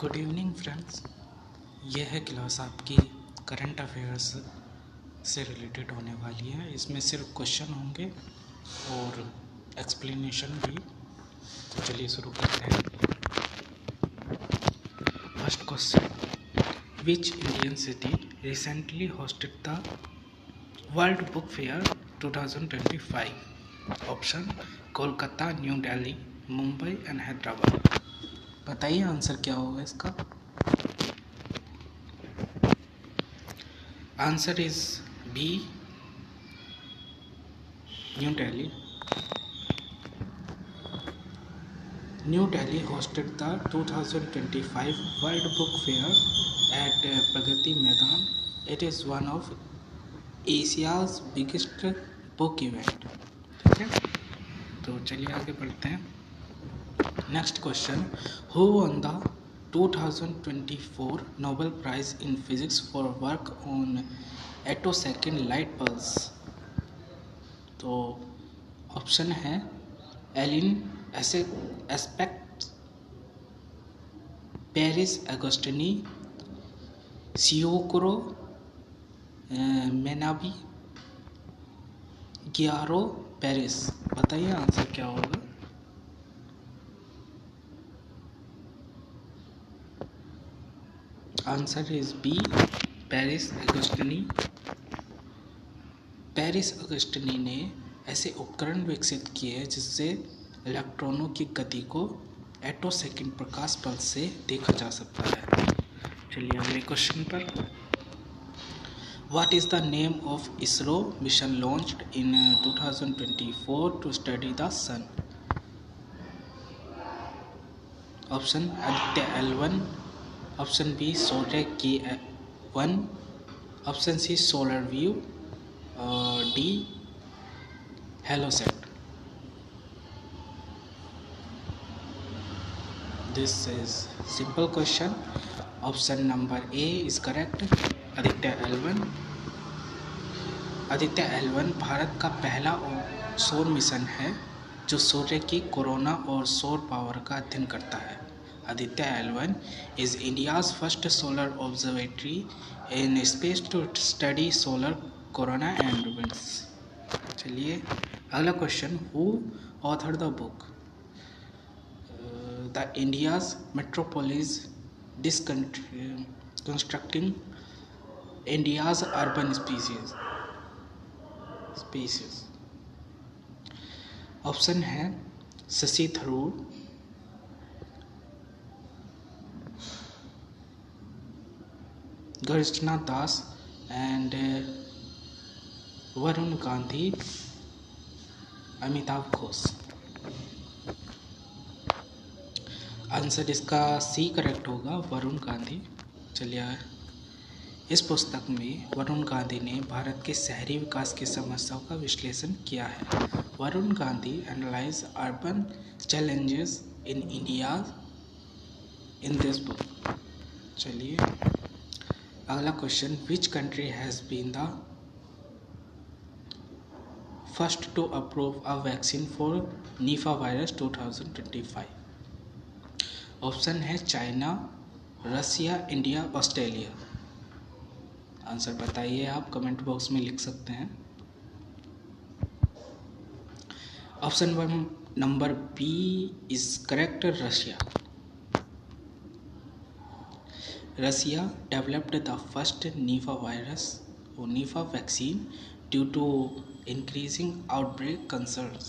Good evening friends. यह है class आपकी करंट अफेयर्स से रिलेटेड होने वाली है। इसमें सिर्फ क्वेश्चन होंगे और एक्सप्लेनेशन भी। तो चलिए शुरू करते हैं। First question, which Indian city recently hosted the world book fair 2025? Option Kolkata, New Delhi, Mumbai and Hyderabad. बताइए आंसर क्या होगा इसका। Answer is B, New Delhi. New Delhi hosted the 2025 World Book Fair at Pragati Maidan. It is one of Asia's biggest book event. ठीक है, तो चलिए आगे बढ़ते हैं। Next question, who won the 2024 Nobel Prize in Physics for work on attosecond light pulse? तो option है Alain Aspect, Pierre Agostini, सियोकोरो मेनाबी, गियारो पेरिस। बताइए आंसर क्या होगा। Answer is B, Pierre Agostini. Pierre Agostini ने ऐसे उपकरण विकसित किए हैं जिससे इलेक्ट्रॉनों की गति को एटोसेकंड प्रकाश पल्स से देखा जा सकता है। चलिए अगले क्वेश्चन पर। What is the name of ISRO mission launched in 2024 to study the sun? Option Aditya L1, option B Surya K1, option C solar view, D Heliosat. This is simple question. Option number A is correct. Aditya L1. Aditya L1 भारत का पहला सौर mission है जो सूर्य की corona और सौर power का अध्ययन करता है। Aditya L1 is India's first solar observatory in space to study solar corona and winds. चलिए अगला question, who authored the book The India's Metropolis Constructing India's Urban Species? Option है शशि थरूर, गर्जना दास एंड वरुण गांधी, अमिताभ घोष। आंसर इसका सी करेक्ट होगा, वरुण गांधी। चलिए इस पुस्तक में वरुण गांधी ने भारत के शहरी विकास की समस्याओं का विश्लेषण किया है। Varun Gandhi analyse urban challenges in India in this book. चलिए अगला question, which country has been the first to approve a vaccine for Nipah virus 2025? Option है China, Russia, India, Australia. Answer बताइए, आप कमेंट बॉक्स में लिख सकते हैं। Option number B is correct, Russia. Russia developed the first Nipah virus और Nipah vaccine due to increasing outbreak concerns.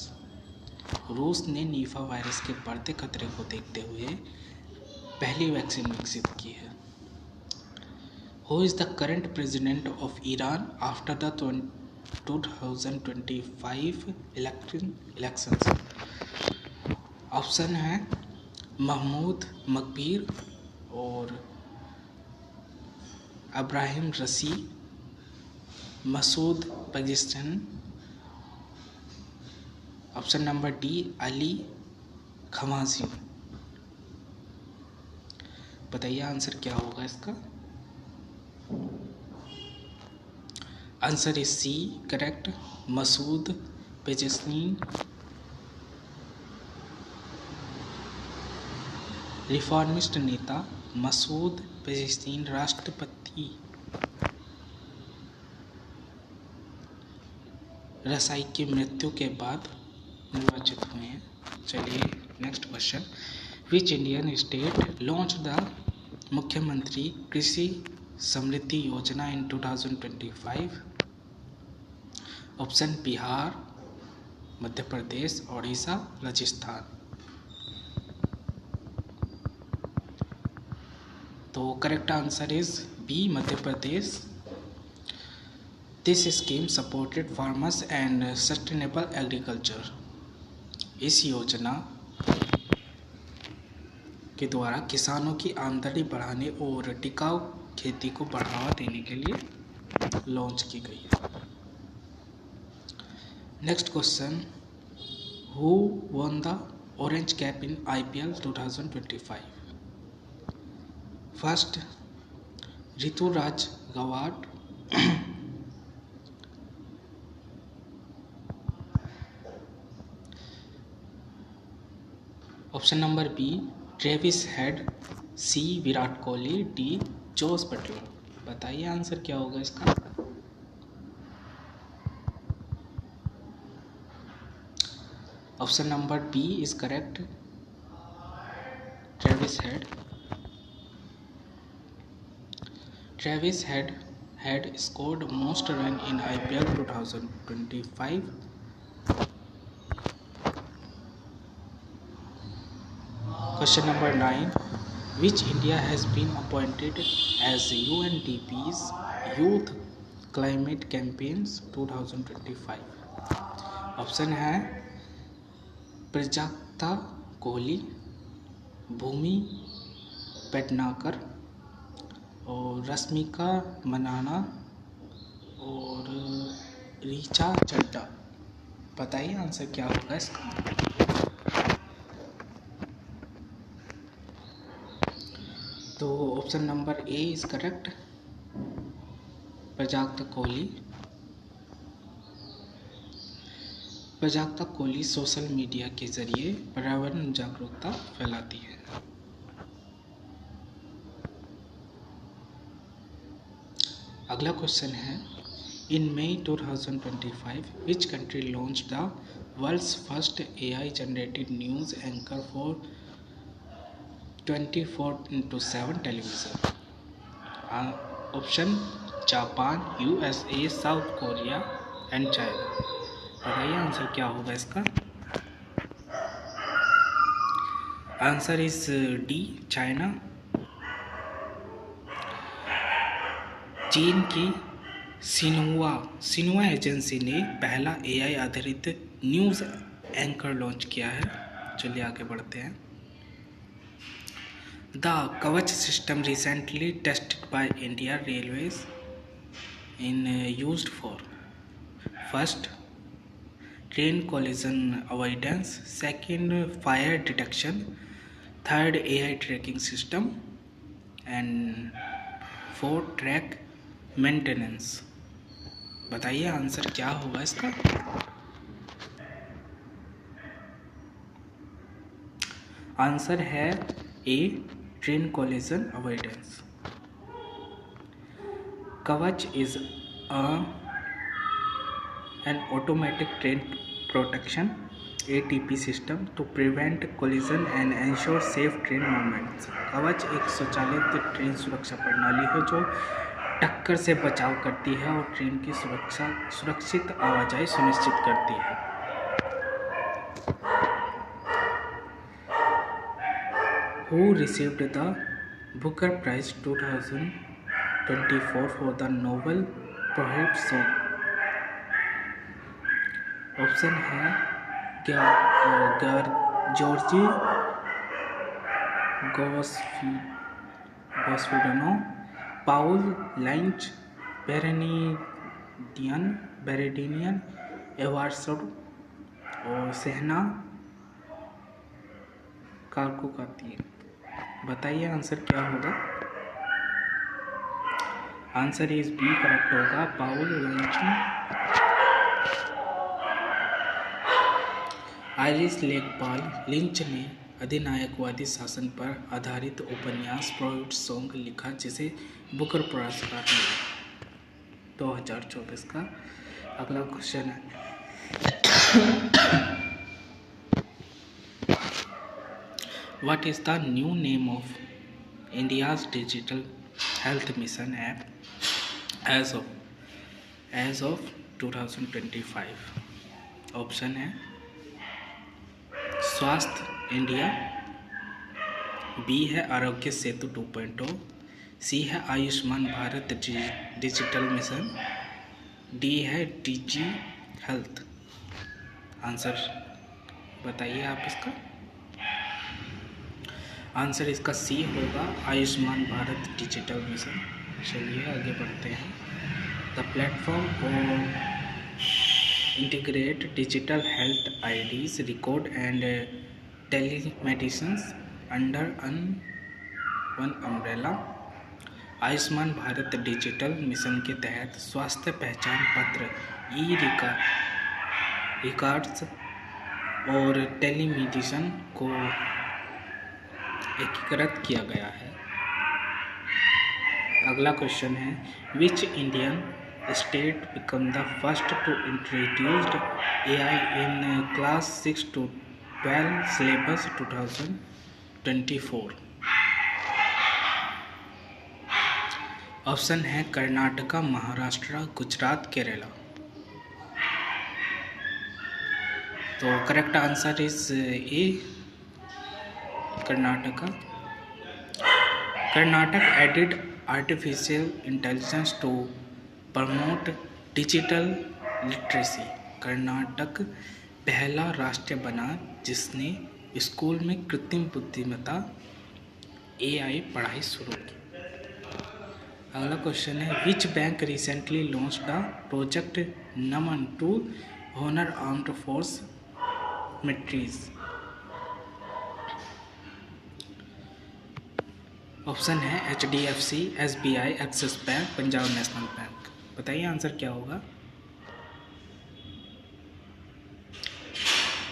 रूस ने नीफा वायरस के बढ़ते खतरे को देखते हुए पहली वैक्सीन विकसित की है। Who is the current president of Iran after the 2025 elections? Option है महमूद मकबीर और Ebrahim Raisi, Masoud Pezeshkian, option number D Ali Khamenei. बताइए आंसर क्या होगा इसका। Answer is C correct, Masoud Pezeshkian reformist नेता मसूद पेजेस्तीन राष्ट्रपति रसाई की मृत्यु के बाद निर्वाचित हुए हैं। चलिए next question, which Indian state launch the Mukhyamantri Krishi Samriddhi Yojana in 2025? Option Bihar, Madhya Pradesh, Odisha, Rajasthan. तो correct answer is B, Madhya Pradesh. This scheme supported farmers and sustainable agriculture. इस योजना के द्वारा किसानों की आमदनी बढ़ाने और टिकाऊ खेती को बढ़ावा देने के लिए लॉन्च की गई है। Next question, who won the orange cap in IPL 2025? First, Ruturaj Gaikwad, option number B Travis Head, C Virat Kohli, D Jos Buttler. बताइए आंसर क्या होगा इसका। Option number B is correct, Travis Head. Travis Head had scored most run in IPL 2025. Question number 9. Which India has been appointed as UNDP's Youth Climate Campaigns 2025? Option है प्रजाक्ता कोहली, भूमि पेडनेकर और रश्मिका मंदाना और ऋचा चड्ढा। बताइए answer क्या होगा इसका। तो option number A is correct, Prajakta Kohli. Prajakta Kohli social media के जरिए पर्यावरण जागरूकता फैलाती है। अगला क्वेश्चन है, in May 2025 which country launch the world's first AI generated news anchor for 24/7 television? Option Japan, USA, South Korea and China. बताइए आंसर क्या होगा इसका। Answer is D, China. चीन की सिन्हुआ एजेंसी ने पहला AI आधारित न्यूज़ एंकर लॉन्च किया है। चलिए आगे बढ़ते हैं। द कवच system recently tested by India railways in used for first train collision avoidance, second fire detection, third AI tracking system and fourth track maintenance. बताइए आंसर क्या होगा इसका। आंसर है ए, ट्रेन कोलिजन अवॉइडेंस। कवच is an automatic train protection ATP system to prevent collision and ensure safe train movements। कवच एक स्वचालित train सुरक्षा प्रणाली है जो टक्कर से बचाव करती है और ट्रेन की सुरक्षित आवाजाही सुनिश्चित करती है। Who received the Booker Prize 2024 for the novel Prohibit Song? Option है जॉर्जी गोस्फिडनो, पाउल लाइंच, बेरेडिनियन एवार्सड और सहना कारकोकाती। बताइए आंसर क्या होगा। आंसर इज बी करेक्ट होगा, पाउल लाइंच। आयरिस लेकपाल लिंच ने अधिनायकवादी शासन पर आधारित उपन्यास पोइट सॉन्ग लिखा जिसे बुकर पुरस्कार मिला 2024 का। अगला क्वेश्चन है what is the new name of India's digital health mission app as of 2025। Option है स्वास्थ्य इंडिया, बी है आरोग्य सेतु 2.0, सी है Ayushman Bharat digital mission, D है डिजी हेल्थ। आंसर बताइए आप इसका। आंसर इसका सी होगा आयुष्मान भारत डिजिटल मिशन। चलिए आगे बढ़ते हैं। The platform for integrate digital health IDs, record and telemedicine under one umbrella। Ayushman Bharat digital mission के तहत स्वास्थ्य पहचान पत्र, ई रिकॉर्ड्स और टेलीमेडिसिन को एकीकृत किया गया है। अगला क्वेश्चन है which Indian state become the first to introduce AI in class 6 to 12 syllabus 2024। Option है कर्नाटका, महाराष्ट्र, गुजरात, केरला। तो correct answer is A Karnataka. Karnataka added artificial intelligence to promote digital literacy. Karnataka पहला राज्य बना जिसने स्कूल में कृत्रिम बुद्धिमत्ता AI पढ़ाई शुरू की। अगला क्वेश्चन है which bank recently launch the project Naman to honour armed force militaries. Option है HDFC, SBI, Axis bank, Punjab national bank. बताइए आंसर क्या होगा।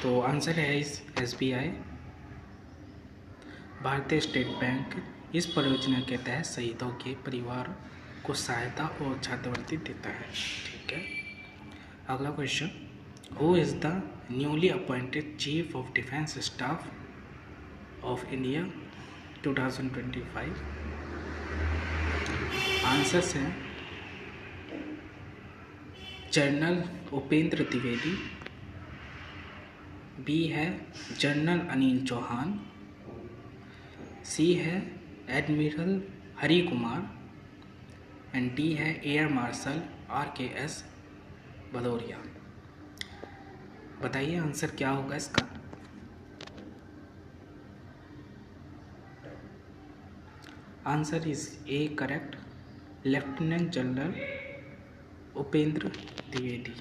तो आंसर है इस SBI। भारतीय स्टेट बैंक इस परियोजना के तहत शहीदों के परिवार को सहायता और छात्रवृत्ति देता है। ठीक है। अगला question who is the newly appointed chief of defence staff of India 2025। Answers हैं जनरल उपेंद्र द्विवेदी, बी है जनरल अनिल चौहान, सी है admiral Hari Kumar and D है एयर मार्शल RKS भदौरिया। बताइए आंसर क्या होगा इसका। Answer is A correct lieutenant general Upendra Dwivedi.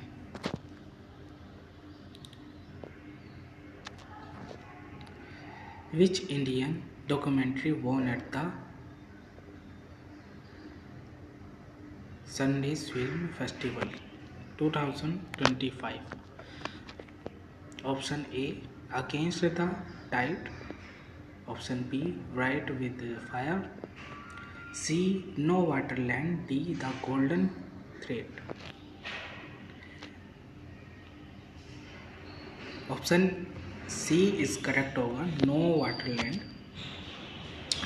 Which Indian documentary won at the Sundance film festival 2025। Option A against the tide, option B right with fire, C no waterland, D the golden thread. Option C is correct होगा no waterland.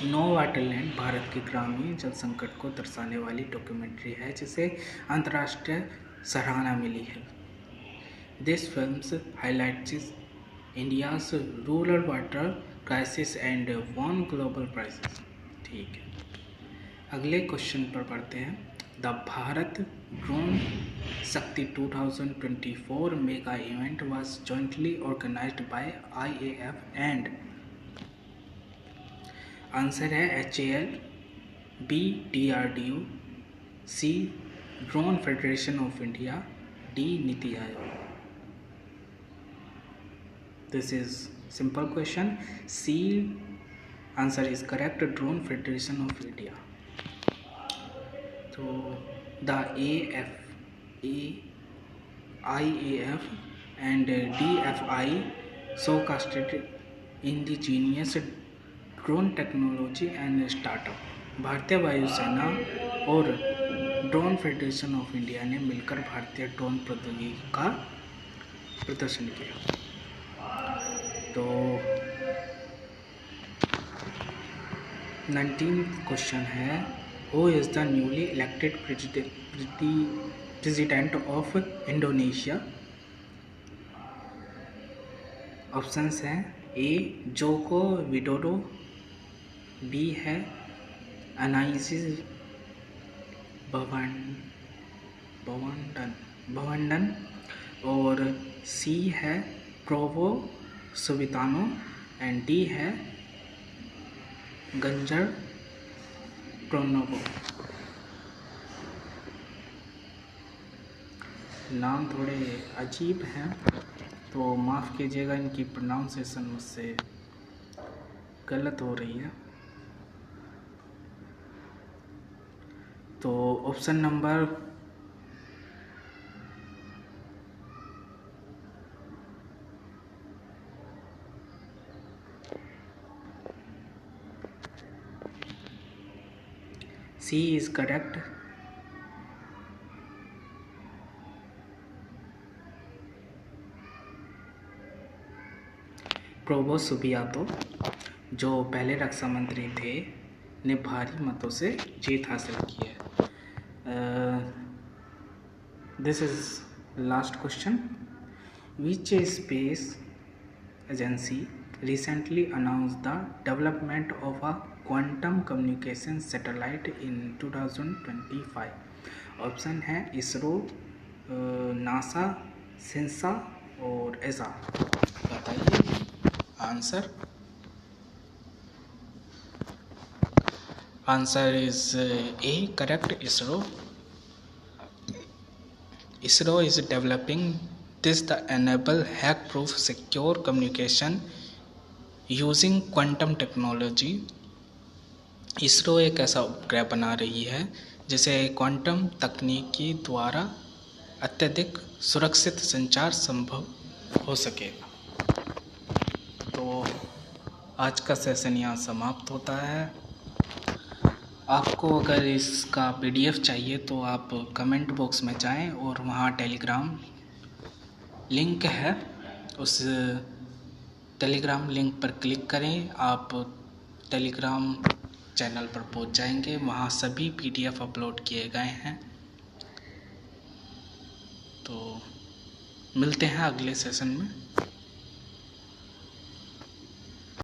No waterland भारत के ग्रामीण जल संकट को दर्शाने वाली documentary है जिसे अंतर्राष्ट्रीय सराहना मिली है। This film highlights India's rural water crisis and won global prizes. ठीक है। अगले क्वेश्चन पर पढ़ते हैं the Bharat drone Shakti 2024 mega event was jointly organised by IAF and. Answer है HAL, B DRDO, C drone federation of India, D NITI Aayog. This is simple question. C answer is correct drone federation of India. तो the IAF and DFI showcased indigenous drone technology and startup. भारतीय वायुसेना और drone federation of India ने मिलकर भारतीय drone प्रौद्योगिकी का प्रदर्शन किया। तो 19th क्वेश्चन है, who is the newly elected president of Indonesia? Options हैं ए जोको विडोडो, बी है अनाइसिस भवंडन और सी है प्रोवो सुबितानो एंड डी है गंजर प्रोनोवो। नाम थोड़े अजीब हैं तो माफ़ कीजिएगा, इनकी प्रोनाउंसिएशन मुझसे गलत हो रही है। तो option number C is correct. Prabowo Subianto, जो पहले रक्षा मंत्री थे, ने भारी मतों से जीत हासिल की है। This is last question. Which space agency recently announced the development of a quantum communication satellite in 2025? Option है इसरो, नासा, सेंसा और एसा। बताइए answer. Answer is A correct, ISRO. ISRO is developing this to enable hack-proof secure communication using quantum technology। ISRO एक ऐसा उपग्रह बना रही है जिसे क्वांटम तकनीकी द्वारा अत्यधिक सुरक्षित संचार संभव हो सकेगा। तो आज का सेशन यहाँ समाप्त होता है। आपको अगर इसका PDF चाहिए तो आप कमेंट बॉक्स में जाएं और वहाँ टेलीग्राम लिंक है, उस टेलीग्राम लिंक पर क्लिक करें, आप टेलीग्राम चैनल पर पहुँच जाएंगे। वहाँ सभी PDF अपलोड किए गए हैं। तो मिलते हैं अगले सेशन में।